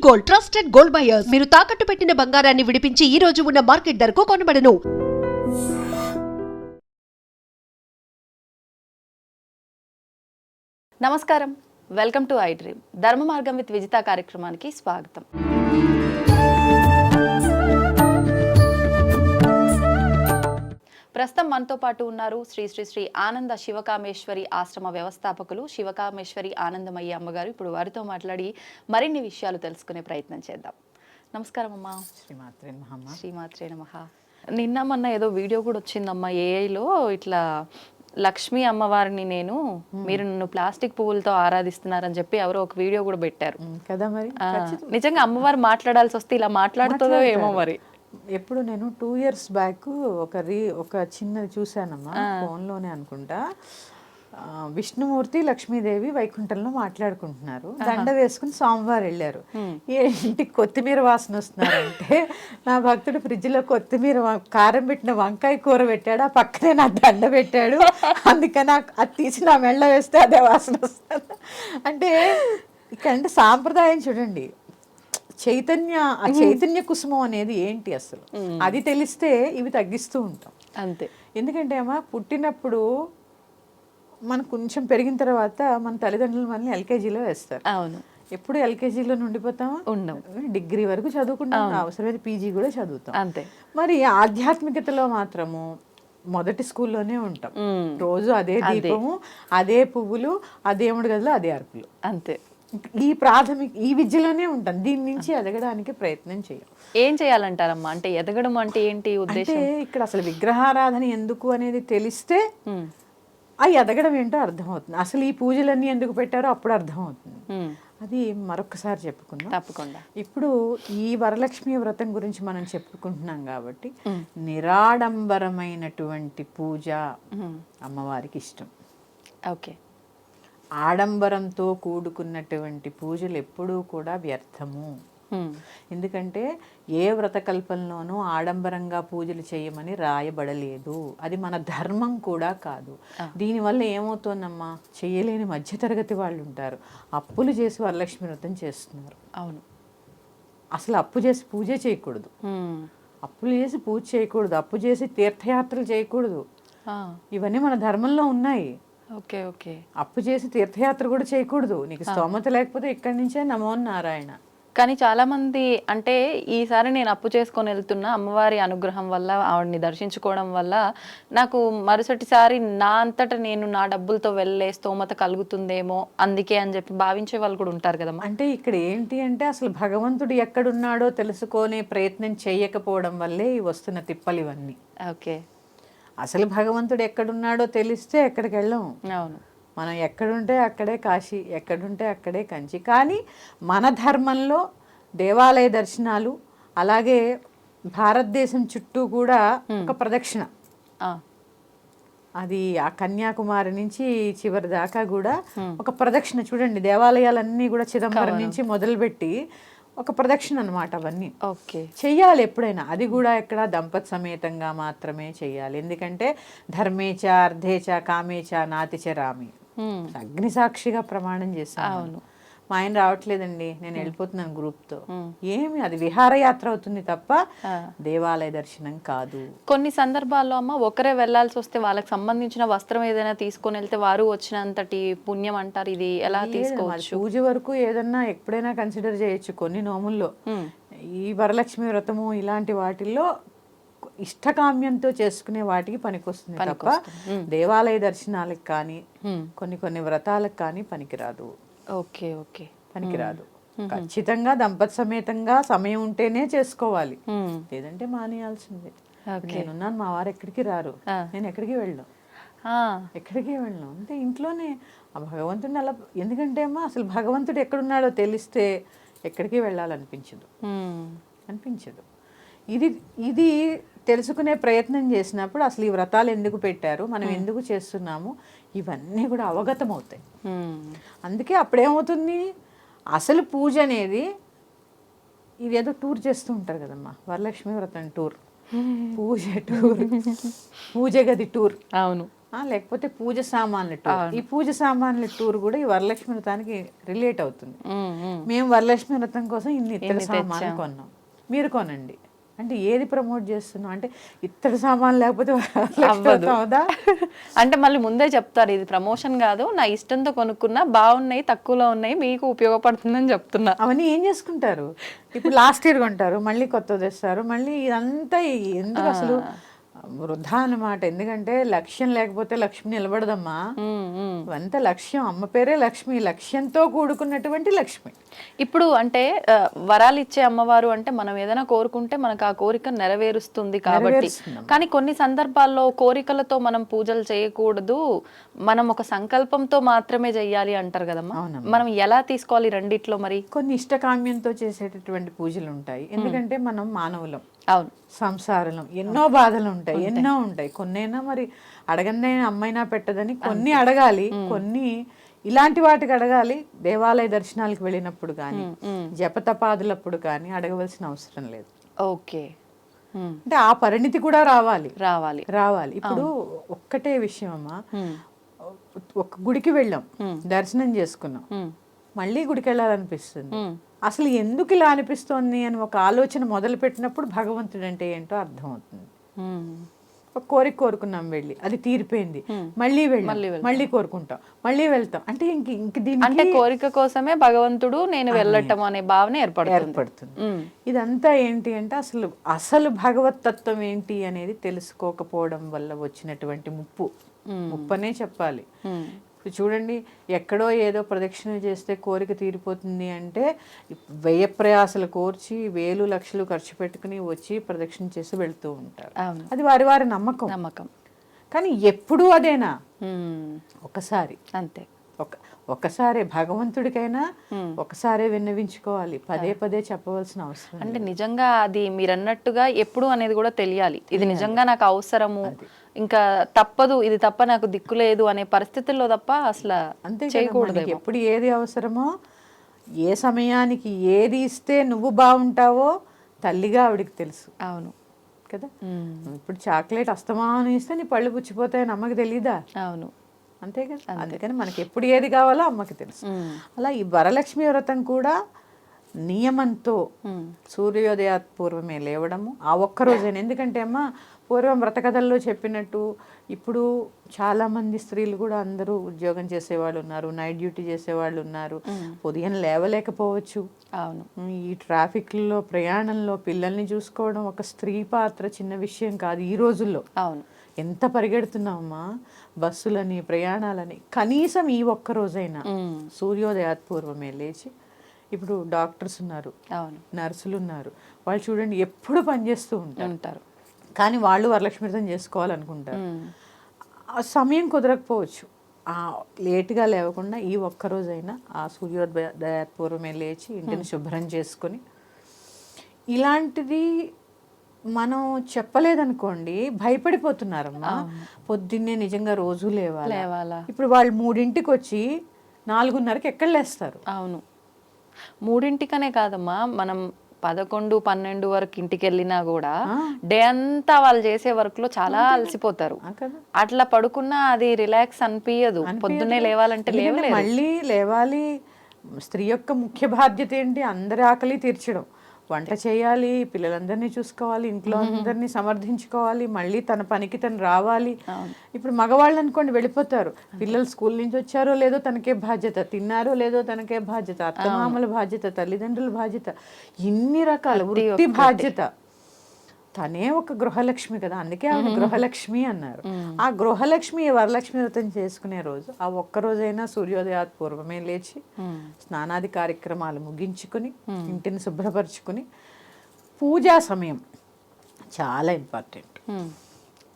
Gold, trusted gold buyers. మీరు తాకట్టు పెట్టిన బంగారాన్ని విడిపించి ఈ రోజు ఉన్న మార్కెట్ ధరకు కొనబడను. నమస్కారం, వెల్కమ్ టు ఐ డ్రీమ్. ధర్మ మార్గం విత్ విజిత కార్యక్రమానికి స్వాగతం. ప్రస్తుతం మనతో పాటు ఉన్నారు శ్రీ శ్రీ శ్రీ ఆనంద శివకామేశ్వరి ఆశ్రమ వ్యవస్థాపకులు శివకామేశ్వరి ఆనందమయ్య అమ్మగారు. ఇప్పుడు వారితో మాట్లాడి మరిన్ని విషయాలు తెలుసుకునే ప్రయత్నం చేద్దాం. నమస్కారం అమ్మా. శ్రీమాత్రే నమః. నిన్న మొన్న ఏదో వీడియో కూడా వచ్చిందమ్మా ఏఐలో, ఇట్లా లక్ష్మీ అమ్మవారిని మీరు నన్ను ప్లాస్టిక్ పువ్వులతో ఆరాధిస్తున్నారని చెప్పి ఎవరో ఒక వీడియో కూడా పెట్టారు కదా. మరి నిజంగా అమ్మవారు మాట్లాడాల్సి వస్తే ఇలా మాట్లాడుతుందో ఏమో మరి. ఎప్పుడు నేను 2 years బ్యాక్ ఒక చిన్నది చూసానమ్మా ఫోన్లోనే అనుకుంటా. విష్ణుమూర్తి లక్ష్మీదేవి వైకుంఠంలో మాట్లాడుకుంటున్నారు. దండ వేసుకుని స్వామివారు వెళ్ళారు. ఇంటికి కొత్తిమీర వాసన వస్తున్నారంటే నా భక్తుడు ఫ్రిడ్జ్ లో కొత్తిమీర కారం పెట్టిన వంకాయ కూర పెట్టాడు, ఆ పక్కనే నా దండ పెట్టాడు, అందుకని అది తీసి నా మెళ్ళ వేస్తే అదే వాసన వస్తుంది. అంటే ఇక్కడ సాంప్రదాయం చూడండి, చైతన్య కుసుమం అనేది ఏంటి అసలు అది తెలిస్తే ఇవి తగ్గిస్తూ ఉంటాం అంతే. ఎందుకంటే అమ్మా పుట్టినప్పుడు మనం కొంచెం పెరిగిన తర్వాత మన తల్లిదండ్రులు మనల్ని ఎల్కేజీలో వేస్తారు. అవును, ఎప్పుడు ఎల్కేజీలో ఉండిపోతామా? ఉండవు. డిగ్రీ వరకు చదువుకుంటాం, అవసరమైతే పీజీ కూడా చదువుతాం. అంతే. మరి ఆధ్యాత్మికతలో మాత్రము మొదటి స్కూల్లోనే ఉంటాం. రోజు అదే దీపము, అదే పువ్వులు, ఆ దేవుడి గదిలో అదే అర్పులు. అంతే. ఈ విద్యలోనే ఉంటాం. దీని నుంచి ఎదగడానికి ప్రయత్నం చేయం. ఏం చేయాలంటారమ్మా? అంటే ఎదగడం అంటే ఏంటి ఉద్దేశం? అంటే ఇక్కడ అసలు విగ్రహారాధన ఎందుకు అనేది తెలిస్తే ఆ ఎదగడం ఏంటో అర్థమవుతుంది. అసలు ఈ పూజలన్నీ ఎందుకు పెట్టారో అప్పుడు అర్థమవుతుంది. అది మరొకసారి చెప్పుకుందాం తప్పకుండా. ఇప్పుడు ఈ వరలక్ష్మి వ్రతం గురించి మనం చెప్పుకుంటున్నాం కాబట్టి నిరాడంబరమైనటువంటి పూజ అమ్మవారికి ఇష్టం. ఓకే. ఆడంబరంతో కూడుకున్నటువంటి పూజలు ఎప్పుడూ కూడా వ్యర్థము. ఎందుకంటే ఏ వ్రతకల్పంలోనూ ఆడంబరంగా పూజలు చేయమని రాయబడలేదు. అది మన ధర్మం కూడా కాదు. దీనివల్ల ఏమవుతోందమ్మా, చేయలేని మధ్యతరగతి వాళ్ళు ఉంటారు, అప్పులు చేసి వరలక్ష్మి వ్రతం చేస్తున్నారు. అవును, అసలు అప్పు చేసి పూజే చేయకూడదు, అప్పులు చేసి పూజ చేయకూడదు, అప్పు చేసి తీర్థయాత్రలు చేయకూడదు. ఇవన్నీ మన ధర్మంలో ఉన్నాయి. Okay okay. అప్పు చేసి తీర్థయాత్ర కూడా చేయకూడదు. నీకు స్తోమత లేకపోతే ఇక్కడి నుంచే నమో నారాయణ. కానీ చాలా మంది అంటే ఈసారి నేను అప్పు చేసుకొని వెళ్తున్నా, అమ్మవారి అనుగ్రహం వల్ల ఆవిడని దర్శించుకోవడం వల్ల నాకు మరుసటిసారి నా అంతటా నేను నా డబ్బులతో వెళ్ళే స్తోమత కలుగుతుందేమో అందుకే అని చెప్పి భావించే వాళ్ళు కూడా ఉంటారు కదమ్మా. అంటే ఇక్కడ ఏంటి అంటే అసలు భగవంతుడు ఎక్కడున్నాడో తెలుసుకునే ప్రయత్నం చేయకపోవడం వల్లే వస్తున్న తిప్పలు ఇవన్నీ. ఓకే. అసలు భగవంతుడు ఎక్కడున్నాడో తెలిస్తే ఎక్కడికి వెళ్ళాం. అవును, మనం ఎక్కడుంటే అక్కడే కాశీ, ఎక్కడుంటే అక్కడే కంచి. కానీ మన ధర్మంలో దేవాలయ దర్శనాలు, అలాగే భారతదేశం చుట్టూ కూడా ఒక ప్రదక్షిణ, అది ఆ కన్యాకుమారి నుంచి చివరి దాకా కూడా ఒక ప్రదక్షిణ. చూడండి, దేవాలయాలన్నీ కూడా చిదంబరం నుంచి మొదలుపెట్టి ఒక ప్రదక్షిణ అన్నమాట. అవన్నీ ఓకే చెయ్యాలి ఎప్పుడైనా. అది కూడా ఎక్కడ దంపతి సమేతంగా మాత్రమే చెయ్యాలి. ఎందుకంటే ధర్మేచ అర్ధేచ కామేచ నాతిచ రామి, అగ్ని సాక్షిగా ప్రమాణం చేశాను. అవును. మా ఆయన రావట్లేదండి, నేను వెళ్ళిపోతున్నాను గ్రూప్తో. ఏమి అది విహారయాత్ర అవుతుంది తప్ప దేవాలయ దర్శనం కాదు. కొన్ని సందర్భాల్లో అమ్మ ఒకరే వెళ్లాల్సి వస్తే వాళ్ళకి సంబంధించిన వస్త్రం ఏదైనా తీసుకొని వెళ్తే వారు వచ్చినంతటి పుణ్యం అంటారు. ఇది ఎలా తీసుకోవచ్చు? పూజ వరకు ఏదన్నా ఎప్పుడైనా కన్సిడర్ చేయొచ్చు. కొన్ని నోముల్లో ఈ వరలక్ష్మి వ్రతము ఇలాంటి వాటిల్లో ఇష్టకామ్యంతో చేసుకునే వాటికి పనికొస్తుంది తప్ప దేవాలయ దర్శనాలకు కానీ కొన్ని వ్రతాలకు కానీ పనికిరాదు. ఓకే ఓకే, పనికిరాదు. ఖచ్చితంగా దంపతి సమేతంగా సమయం ఉంటేనే చేసుకోవాలి, లేదంటే మానేయాల్సిందే. నేనున్నాను, మా వారు ఎక్కడికి రారు, నేను ఎక్కడికి వెళ్ళను, అంటే ఇంట్లోనే ఆ భగవంతుడిని అలా. ఎందుకంటే అమ్మా అసలు భగవంతుడు ఎక్కడున్నాడో తెలిస్తే ఎక్కడికి వెళ్ళాలనిపించదు. ఇది తెలుసుకునే ప్రయత్నం చేసినప్పుడు అసలు ఈ వ్రతాలు ఎందుకు పెట్టారు, మనం ఎందుకు చేస్తున్నాము, ఇవన్నీ కూడా అవగతం అవుతాయి. అందుకే అప్పుడేమవుతుంది, అసలు పూజ అనేది ఇదేదో టూర్ చేస్తూ ఉంటారు కదమ్మా, వరలక్ష్మి వ్రతం టూర్, పూజ టూర్, పూజ గది టూర్. అవును, లేకపోతే పూజ సామాన్ల టూర్. ఈ పూజ సామాన్ల టూర్ కూడా ఈ వరలక్ష్మి వ్రతానికి రిలేట్ అవుతుంది. మేము వరలక్ష్మి వ్రతం కోసం ఇన్ని ఇత్తడి సామాన్లు కొన్నాం, మీరు కొనండి అంటే ఏది ప్రమోట్ చేస్తున్నాం? అంటే ఇత్తడి సామాన్లు లేకపోతే అవుదా? అంటే మళ్ళీ ముందే చెప్తారు ఇది ప్రమోషన్ కాదు, నా ఇష్టంతో కొనుక్కున్నా, బాగున్నాయి, తక్కువలో ఉన్నాయి, మీకు ఉపయోగపడుతుందని చెప్తున్నా. అవన్నీ ఏం చేసుకుంటారు? ఇప్పుడు లాస్ట్ ఇయర్ కొంటారు, మళ్ళీ కొత్తది తెస్తారు, మళ్ళీ ఇదంతా ఎందుకు అసలు వృధా అన్నమాట. ఎందుకంటే లక్ష్యం లేకపోతే లక్ష్మి నిలబడదమ్మా. అంత లక్ష్యం, అమ్మ పేరే లక్ష్మి, లక్ష్యంతో కూడుకున్నటువంటి లక్ష్మి. ఇప్పుడు అంటే వరాలు ఇచ్చే అమ్మవారు అంటే మనం ఏదైనా కోరుకుంటే మనకు ఆ కోరిక నెరవేరుస్తుంది కాబట్టి, కానీ కొన్ని సందర్భాల్లో కోరికలతో మనం పూజలు చేయకూడదు, మనం ఒక సంకల్పంతో మాత్రమే చెయ్యాలి అంటారు కదమ్మా. మనం ఎలా తీసుకోవాలి రెండిట్లో? మరి కొన్ని ఇష్టకామ్యంతో చేసేటటువంటి పూజలు ఉంటాయి, ఎందుకంటే మనం మానవులం, అవును, సంసారంలో ఎన్నో బాధలు ఉంటాయి, ఎన్నో ఉంటాయి. కొన్నైనా మరి అడగందే అమ్మైనా పెట్టదని కొన్ని అడగాలి, కొన్ని ఇలాంటి వాటికి అడగాలి. దేవాలయ దర్శనాలకు వెళ్ళినప్పుడు కానీ, జపతపాదులప్పుడు కానీ అడగవలసిన అవసరం లేదు. ఓకే, అంటే ఆ పరిణితి కూడా రావాలి రావాలి రావాలి. ఇప్పుడు ఒక్కటే విషయం అమ్మా, ఒక గుడికి వెళ్ళాం, దర్శనం చేసుకున్నాం, మళ్ళీ గుడికి వెళ్ళాలనిపిస్తుంది. అసలు ఎందుకు ఇలా అనిపిస్తోంది అని ఒక ఆలోచన మొదలు పెట్టినప్పుడు భగవంతుడు అంటే ఏంటో అర్థమవుతుంది. ఒక కోరిక కోరుకున్నాం, వెళ్ళి అది తీరిపోయింది, మళ్ళీ మళ్ళీ కోరుకుంటాం, మళ్ళీ వెళ్తాం. అంటే ఇంక దీనికి అంటే కోరిక కోసమే భగవంతుడు నేను వెళ్ళటం అనే భావన ఏర్పడుతుంది. ఇదంతా ఏంటి అంటే అసలు భగవత్ తత్వం ఏంటి అనేది తెలుసుకోకపోవడం వల్ల వచ్చినటువంటి ముప్పనే చెప్పాలి. ఇప్పుడు చూడండి, ఎక్కడో ఏదో ప్రదక్షిణ చేస్తే కోరిక తీరిపోతుంది అంటే వ్యయ ప్రయాసలు కోర్చి వేలు లక్షలు ఖర్చు పెట్టుకుని వచ్చి ప్రదక్షిణ చేసి వెళ్తూ ఉంటారు. అది వారి వారి నమ్మకం. కానీ ఎప్పుడూ అదేనా? ఒకసారి అంతే, ఒక్కసారి భగవంతుడికైనా ఒకసారే విన్నవించుకోవాలి, పదే పదే చెప్పవలసిన అవసరం. అంటే నిజంగా అది మీరు అన్నట్టుగా ఎప్పుడు అనేది కూడా తెలియాలి. ఇది నిజంగా నాకు అవసరము, ఇంకా తప్పదు, ఇది తప్ప నాకు దిక్కు లేదు అనే పరిస్థితుల్లో తప్ప అసలు అంతే చేయకూడదు. ఎప్పుడు ఏది అవసరమో, ఏ సమయానికి ఏది ఇస్తే నువ్వు బాగుంటావో తల్లిగా ఆవిడికి తెలుసు. అవును కదా. ఇప్పుడు చాక్లెట్ అస్తమానం ఇస్తే నీ పళ్ళు పుచ్చిపోతాయని అమ్మకి తెలీదా? అవును, అంతే కదా. అందుకని మనకి ఎప్పుడు ఏది కావాలో అమ్మకి తెలుసు. అలా ఈ వరలక్ష్మి వ్రతం కూడా నియమంతో సూర్యోదయాత్ పూర్వమే లేవడము, ఆ ఒక్కరోజైనా. ఎందుకంటే అమ్మ పూర్వం వ్రతకథల్లో చెప్పినట్టు ఇప్పుడు చాలామంది స్త్రీలు కూడా అందరూ ఉద్యోగం చేసేవాళ్ళు ఉన్నారు, నైట్ డ్యూటీ చేసేవాళ్ళు ఉన్నారు, ఉదయం లేవలేకపోవచ్చు. అవును, ఈ ట్రాఫిక్లో ప్రయాణంలో పిల్లల్ని చూసుకోవడం ఒక స్త్రీ పాత్ర చిన్న విషయం కాదు ఈ రోజుల్లో. అవును, ఎంత పరిగెడుతున్నామమ్మా బస్సులని, ప్రయాణాలని. కనీసం ఈ ఒక్క రోజైనా సూర్యోదయాత్ పూర్వమే లేచి, ఇప్పుడు డాక్టర్స్ ఉన్నారు, నర్సులు ఉన్నారు, వాళ్ళు చూడండి ఎప్పుడు పనిచేస్తూ ఉంటారు, కానీ వాళ్ళు వరలక్ష్మి వ్రతం చేసుకోవాలనుకుంటారు. ఆ సమయం కుదరకపోవచ్చు, లేటుగా లేవకుండా ఈ ఒక్కరోజైనా ఆ సూర్యోదయాత్ పూర్వమే లేచి ఇంటిని శుభ్రం చేసుకొని, ఇలాంటిది మనం చెప్పలేదనుకోండి భయపడిపోతున్నారమ్మా. పొద్దున్నే నిజంగా రోజు లేవాలా? ఇప్పుడు వాళ్ళు 3ంటికి వచ్చి 4:30కి ఎక్కడ లేస్తారు? అవును, 3ంటికనే కాదమ్మా, మనం 11-12 వరకు ఇంటికి వెళ్ళినా కూడా డే అంతా వాళ్ళు చేసే వర్క్ లో చాలా అలసిపోతారు. అట్లా పడుకున్నా అది రిలాక్స్ అనిపించదు. పొద్దున్నే లేవాలంటే మళ్ళీ లేవాలి. స్త్రీ యొక్క ముఖ్య బాధ్యత ఏంటి? అందరి ఆకలి తీర్చడం, వంట చేయాలి, పిల్లలందరినీ చూసుకోవాలి, ఇంట్లో అందరినీ సమర్థించుకోవాలి, మళ్ళీ తన పనికి తను రావాలి. ఇప్పుడు మగవాళ్ళు అనుకోండి వెళ్ళిపోతారు, పిల్లలు స్కూల్ నుంచి వచ్చారో లేదో తనకే బాధ్యత, తిన్నారో లేదో తనకే బాధ్యత, అత్తమామల బాధ్యత, తల్లిదండ్రుల బాధ్యత, ఇన్ని రకాల వృత్తి బాధ్యత. తనే ఒక గృహలక్ష్మి కదా, అందుకే ఆవిడ గృహలక్ష్మి అన్నారు. ఆ గృహలక్ష్మి వరలక్ష్మి వ్రతం చేసుకునే రోజు ఆ ఒక్కరోజైనా సూర్యోదయాత్ పూర్వమే లేచి స్నానాది కార్యక్రమాలు ముగించుకుని ఇంటిని శుభ్రపరచుకుని, పూజా సమయం చాలా ఇంపార్టెంట్.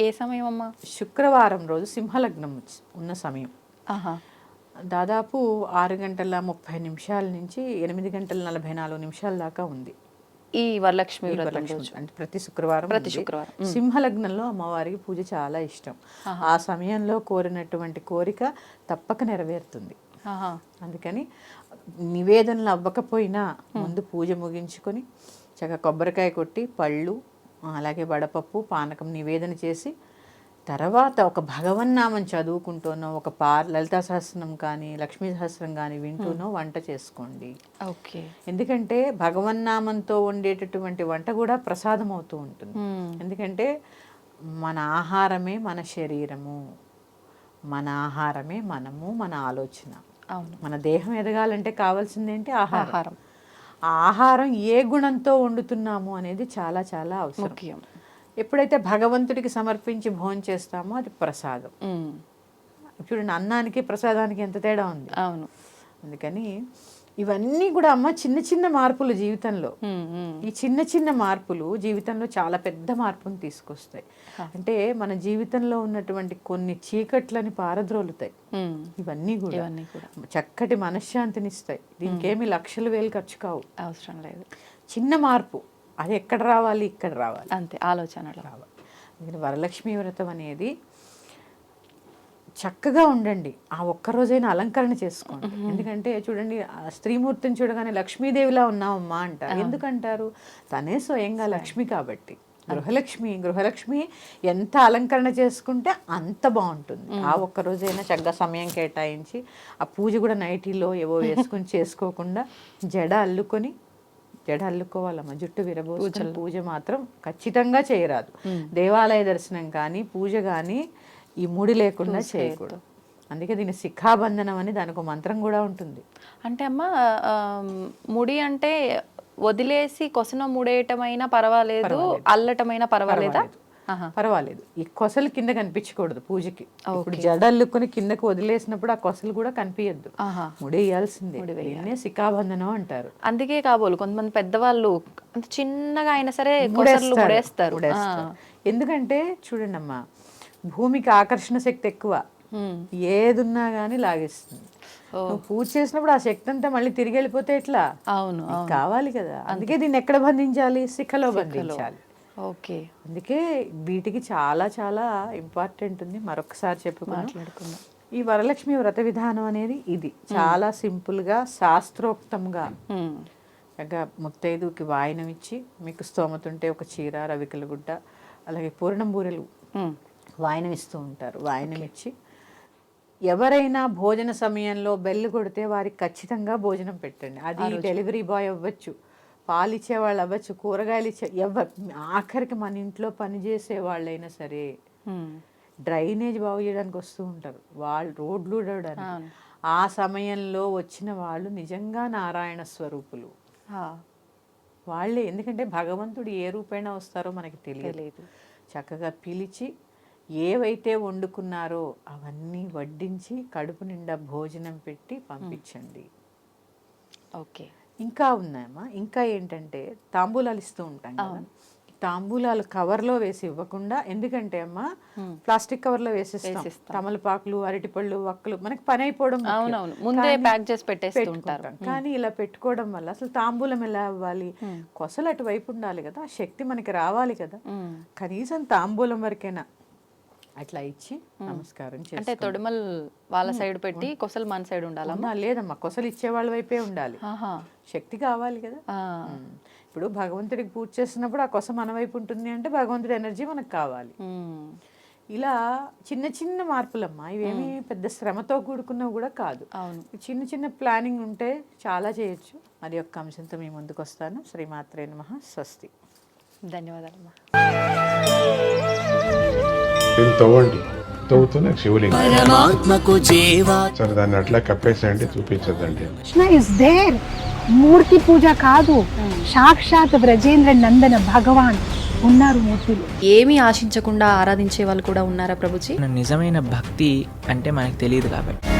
ఏ సమయం అమ్మా? శుక్రవారం రోజు సింహలగ్నం ఉన్న సమయం. దాదాపు 6:30 నుంచి 8:44 దాకా ఉంది ఈ వరలక్ష్మి వ్రతం. అంటే ప్రతి శుక్రవారం సింహలగ్నంలో అమ్మవారికి పూజ చాలా ఇష్టం. ఆ సమయంలో కోరినటువంటి కోరిక తప్పక నెరవేరుతుంది. అందుకని నివేదనలు అవ్వకపోయినా ముందు పూజ ముగించుకొని చక్కగా కొబ్బరికాయ కొట్టి పళ్ళు, అలాగే వడపప్పు, పానకం నివేదన చేసి తర్వాత ఒక భగవన్నామం చదువుకుంటూనో, ఒక లలితా సహస్రం కానీ లక్ష్మీ సహస్రం కానీ వింటూనో వంట చేసుకోండి. ఓకే. ఎందుకంటే భగవన్నామంతో వండేటటువంటి వంట కూడా ప్రసాదం అవుతూ ఉంటుంది. ఎందుకంటే మన ఆహారమే మన శరీరము, మన ఆహారమే మనము, మన ఆలోచన. అవును. మన దేహం ఎదగాలంటే కావాల్సింది ఏంటి? ఆహారం. ఆ ఆహారం ఏ గుణంతో వండుతున్నాము అనేది చాలా చాలా అవసరం. ముఖ్యం. ఎప్పుడైతే భగవంతుడికి సమర్పించి భోజనం చేస్తామో అది ప్రసాదం. చూడండి, అన్నానికి ప్రసాదానికి ఎంత తేడా ఉంది. అవును. అందుకని ఇవన్నీ కూడా అమ్మ చిన్న చిన్న మార్పులు జీవితంలో. ఈ చిన్న చిన్న మార్పులు జీవితంలో చాలా పెద్ద మార్పును తీసుకొస్తాయి. అంటే మన జీవితంలో ఉన్నటువంటి కొన్ని చీకట్లని పారద్రోలుతాయి. ఇవన్నీ కూడా చక్కటి మనశ్శాంతినిస్తాయి. దీనికి ఏమి లక్షల వేలు ఖర్చు కావు, అవసరం లేదు. చిన్న మార్పు, అది ఎక్కడ రావాలి? ఇక్కడ రావాలి, అంతే. ఆలోచనలు రావాలి. అందుకని వరలక్ష్మీ వ్రతం అనేది చక్కగా ఉండండి. ఆ ఒక్కరోజైనా అలంకరణ చేసుకోండి. ఎందుకంటే చూడండి, స్త్రీమూర్తిని చూడగానే లక్ష్మీదేవిలా ఉన్నావమ్మా అంటారు. ఎందుకంటారు? తనే స్వయంగా లక్ష్మి కాబట్టి. గృహలక్ష్మి ఎంత అలంకరణ చేసుకుంటే అంత బాగుంటుంది. ఆ ఒక్కరోజైనా చక్కగా సమయం కేటాయించి, ఆ పూజ కూడా నైటీలో ఏవో వేసుకొని చేసుకోకుండా జడ అల్లుకోవాలమ్మా. జుట్టు విరబోసుకొని పూజ మాత్రం ఖచ్చితంగా చేయరాదు. దేవాలయ దర్శనం కానీ పూజ కానీ ఈ ముడి లేకుండా చేయకూడదు. అందుకే దీని శిఖాబంధనం అని దానికి ఒక మంత్రం కూడా ఉంటుంది. అంటే అమ్మ, ముడి అంటే వదిలేసి కొసన ముడేయటమైనా పర్వాలేదు, అల్లటమైనా పర్వాలేదా? పర్వాలేదు. ఈ కొసలు కింద కనిపించకూడదు పూజకి. ఇప్పుడు జడల్లుకొని కిందకు వదిలేసినప్పుడు ఆ కొసలు కూడా కనిపించద్దు, ముడేయాల్సిందే. దీన్నే శిఖాబంధనం అంటారు. అందుకే కాబోలు కొంతమంది పెద్దవాళ్ళు అంత చిన్నగా అయినా సరే కొసలు ముడేస్తారు. ఎందుకంటే చూడండి అమ్మా, భూమికి ఆకర్షణ శక్తి ఎక్కువ. ఏదున్నా గానీ లాగేస్తుంది. నువ్వు పూజ చేసినప్పుడు ఆ శక్తి అంతా మళ్ళీ తిరిగి వెళ్ళిపోతే ఎట్లా? అవును, కావాలి కదా. అందుకే దీన్ని ఎక్కడ బంధించాలి? శిఖలో బంధించాలి. ఓకే. అందుకే వీటికి చాలా చాలా ఇంపార్టెంట్ ఉంది. మరొకసారి మాట్లాడుకుందాం. ఈ వరలక్ష్మి వ్రత విధానం అనేది ఇది చాలా సింపుల్ గా శాస్త్రోక్తంగా ముత్తైదుకి వాయనం ఇచ్చి, మీకు స్తోమత ఉంటే ఒక చీర, రవికల గుడ్డ, అలాగే పూర్ణం బూరెలు వాయనం ఇస్తూ ఉంటారు. వాయనం ఇచ్చి ఎవరైనా భోజన సమయంలో బెల్లు కొడితే వారికి ఖచ్చితంగా భోజనం పెట్టండి. అది డెలివరీ బాయ్ అవ్వచ్చు, పాలిచ్చే వాళ్ళు అవ్వచ్చు, కూరగాయలు ఇచ్చే ఆఖరికి మన ఇంట్లో పనిచేసే వాళ్ళైనా సరే, డ్రైనేజ్ బాగు చేయడానికి వస్తూ ఉంటారు వాళ్ళు, రోడ్లు ఊడవడానికి. ఆ సమయంలో వచ్చిన వాళ్ళు నిజంగా నారాయణ స్వరూపులు వాళ్ళే. ఎందుకంటే భగవంతుడు ఏ రూపైనా వస్తారో మనకి తెలియలేదు. చక్కగా పిలిచి ఏవైతే వండుకున్నారో అవన్నీ వడ్డించి కడుపు నిండా భోజనం పెట్టి పంపించండి. ఓకే. ఇంకా ఉన్నాయమ్మా. ఇంకా ఏంటంటే తాంబూలాలు ఇస్తూ ఉంటాం కదా. తాంబూలాలు కవర్లో వేసి ఇవ్వకుండా, ఎందుకంటే అమ్మా ప్లాస్టిక్ కవర్లో వేసిస్తాం. తమలపాకులు, అరటిపళ్ళు, వక్కలు మనకి పని అయిపోవడం, ముందే ప్యాక్ చేసి పెట్టేస్తుంటారు. కానీ ఇలా పెట్టుకోవడం వల్ల అసలు తాంబూలం ఎలా అవ్వాలి? కొసలు అటువైపు ఉండాలి కదా, శక్తి మనకి రావాలి కదా. కనీసం తాంబూలం వరకైనా అట్లా ఇచ్చి నమస్కారం చేసి, అంటే తొడిమల్ వాళ్ళ సైడ్ పెట్టి కొసలు మన సైడ్ ఉండాలమ్మా? లేదమ్మా, కొసలు ఇచ్చే వాళ్ళ వైపే ఉండాలి. శక్తి కావాలి కదా. ఇప్పుడు భగవంతుడికి పూజ చేస్తున్నప్పుడు ఆ కొస మన వైపు ఉంటుంది అంటే భగవంతుడి ఎనర్జీ మనకు కావాలి. ఇలా చిన్న చిన్న మార్పులమ్మా. ఇవేమి పెద్ద శ్రమతో కూడుకున్నవి కూడా కాదు. చిన్న చిన్న ప్లానింగ్ ఉంటే చాలా చేయొచ్చు. మరి యొక్క అంశంతో మీ ముందుకు వస్తాను. శ్రీమాత్రే నమః. స్వస్తి. ధన్యవాదాలమ్మా. తవ్వండి, తవ్వుతున్న శివలింగం. సరే, దాన్ని అట్లా కప్పేసేయండి, చూపించదండి. Krishna is there. మూర్తి పూజ కాదు, సాక్షాత్ బ్రజేంద్ర నందన భగవాన్ ఉన్నారు మూర్తిలో. ఏమీ ఆశించకుండా ఆరాధించే వాళ్ళు కూడా ఉన్నారా ప్రభుజీ? నిజమైన భక్తి అంటే మనకు తెలియదు కాబట్టి